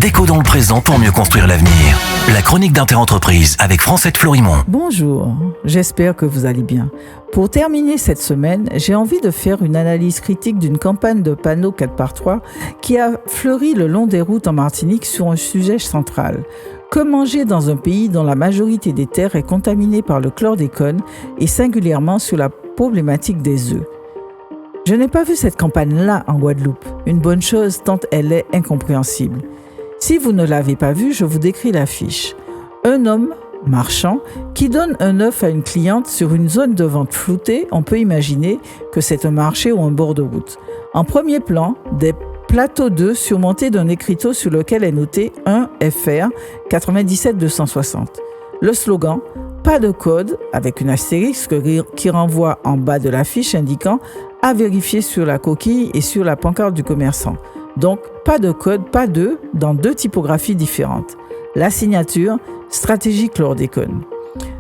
Déco dans le présent pour mieux construire l'avenir. La chronique d'Interentreprise avec Francette Florimond. Bonjour, j'espère que vous allez bien. Pour terminer cette semaine, j'ai envie de faire une analyse critique d'une campagne de panneaux 4x3 qui a fleuri le long des routes en Martinique sur un sujet central. Que manger dans un pays dont la majorité des terres est contaminée par le chlordécone et singulièrement sur la problématique des œufs? Je n'ai pas vu cette campagne-là en Guadeloupe. Une bonne chose tant elle est incompréhensible. Si vous ne l'avez pas vue, je vous décris l'affiche. Un homme, marchand, qui donne un œuf à une cliente sur une zone de vente floutée, on peut imaginer que c'est un marché ou un bord de route. En premier plan, des plateaux d'œufs surmontés d'un écriteau sur lequel est noté 1 FR 97 260. Le slogan « Pas de code » avec une astérisque qui renvoie en bas de l'affiche indiquant « À vérifier sur la coquille et sur la pancarte du commerçant ». Donc, pas de code, pas d'œufs, dans deux typographies différentes. La signature, stratégie chlordécone.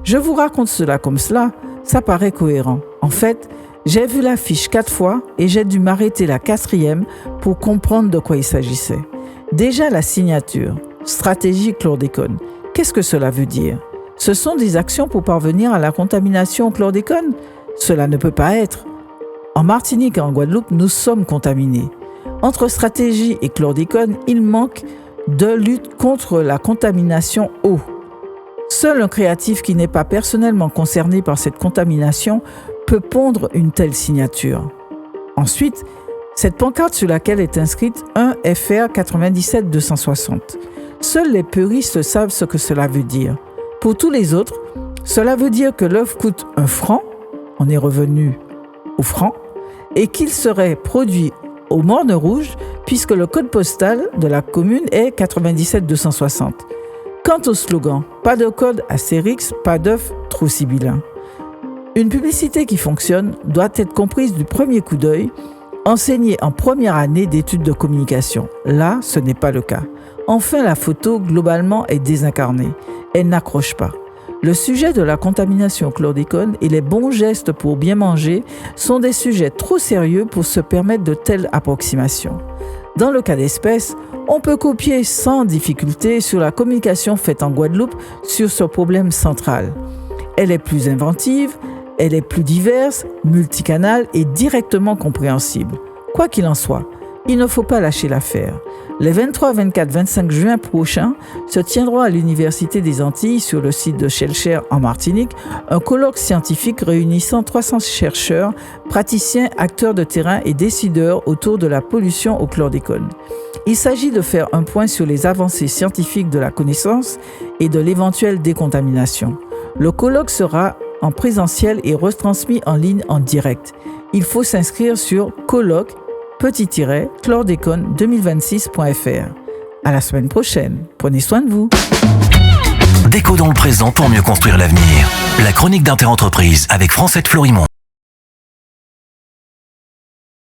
Je vous raconte cela comme cela, ça paraît cohérent. En fait, j'ai vu l'affiche 4 fois et j'ai dû m'arrêter la 4e pour comprendre de quoi il s'agissait. Déjà la signature, stratégie chlordécone. Qu'est-ce que cela veut dire? Ce sont des actions pour parvenir à la contamination au chlordécone? Cela ne peut pas être. En Martinique et en Guadeloupe, nous sommes contaminés. Entre stratégie et chlordécone, il manque de lutte contre la contamination eau. Seul un créatif qui n'est pas personnellement concerné par cette contamination peut pondre une telle signature. Ensuite, cette pancarte sur laquelle est inscrite 1 FR 97 260. Seuls les puristes savent ce que cela veut dire. Pour tous les autres, cela veut dire que l'œuf coûte 1 franc, on est revenu au franc, et qu'il serait produit au Morne Rouge, puisque le code postal de la commune est 97 260. Quant au slogan, pas de code astérix, pas d'œuf trop sibyllin. Une publicité qui fonctionne doit être comprise du premier coup d'œil, enseignée en première année d'études de communication. Là, ce n'est pas le cas. Enfin, la photo, globalement, est désincarnée. Elle n'accroche pas. Le sujet de la contamination au chlordécone et les bons gestes pour bien manger sont des sujets trop sérieux pour se permettre de telles approximations. Dans le cas d'espèce, on peut copier sans difficulté sur la communication faite en Guadeloupe sur ce problème central. Elle est plus inventive, elle est plus diverse, multicanale et directement compréhensible. Quoi qu'il en soit, il ne faut pas lâcher l'affaire. Les 23, 24, 25 juin prochains se tiendra à l'Université des Antilles, sur le site de Shellshare en Martinique, un colloque scientifique réunissant 300 chercheurs, praticiens, acteurs de terrain et décideurs autour de la pollution au chlordécone. Il s'agit de faire un point sur les avancées scientifiques de la connaissance et de l'éventuelle décontamination. Le colloque sera en présentiel et retransmis en ligne en direct. Il faut s'inscrire sur colloque-chlordécone2026.fr. À la semaine prochaine. Prenez soin de vous. Déco dans le présent pour mieux construire l'avenir. La chronique d'Interentreprise avec Francette Florimond.